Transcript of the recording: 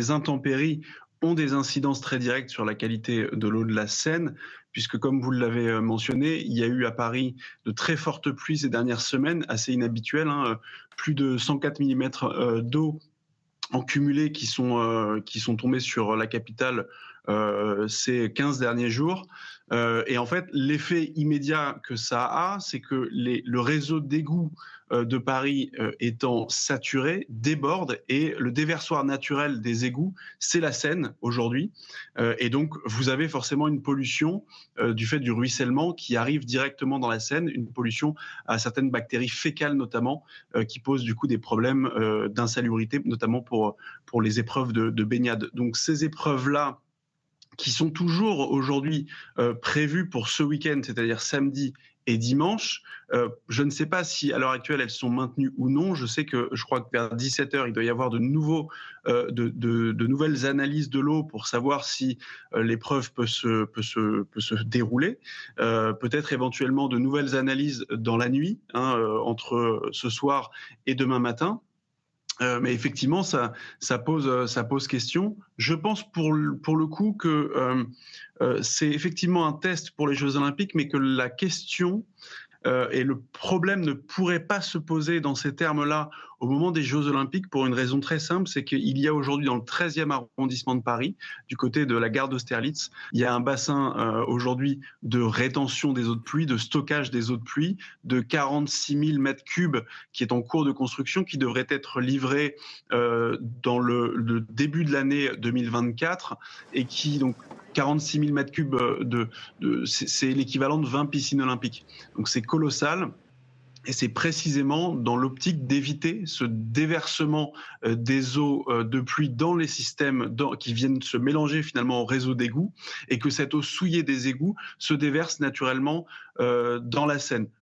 ces intempéries ont des incidences très directes sur la qualité de l'eau de la Seine, puisque comme vous l'avez mentionné, il y a eu à Paris de très fortes pluies ces dernières semaines, assez inhabituelles, hein, plus de 104 mm d'eau en cumulé qui sont tombés sur la capitale ces 15 derniers jours. Et en fait, l'effet immédiat que ça a, c'est que le réseau d'égouts de Paris étant saturé, déborde et le déversoir naturel des égouts, c'est la Seine aujourd'hui. Et donc, vous avez forcément une pollution du fait du ruissellement qui arrive directement dans la Seine, une pollution à certaines bactéries fécales notamment, qui posent du coup des problèmes d'insalubrité, notamment pour les épreuves de baignade. Donc ces épreuves-là, qui sont toujours aujourd'hui prévues pour ce week-end, c'est-à-dire samedi et dimanche. Je ne sais pas si à l'heure actuelle elles sont maintenues ou non. Je crois que vers 17h, il doit y avoir de nouvelles analyses de l'eau pour savoir si l'épreuve peut se dérouler. Peut-être éventuellement de nouvelles analyses dans la nuit, hein, entre ce soir et demain matin. Mais effectivement, ça pose question. Je pense pour le coup que c'est effectivement un test pour les Jeux Olympiques, mais que la question et le problème ne pourrait pas se poser dans ces termes-là au moment des Jeux Olympiques pour une raison très simple, c'est qu'il y a aujourd'hui dans le 13e arrondissement de Paris, du côté de la gare d'Austerlitz, il y a un bassin aujourd'hui de rétention des eaux de pluie, de stockage des eaux de pluie, de 46 000 mètres cubes qui est en cours de construction, qui devrait être livré dans le début de l'année 2024 et qui donc 46 000 mètres cubes c'est l'équivalent de 20 piscines olympiques. Donc c'est colossal. Et c'est précisément dans l'optique d'éviter ce déversement des eaux de pluie dans les systèmes qui viennent se mélanger finalement au réseau d'égouts et que cette eau souillée des égouts se déverse naturellement dans la Seine.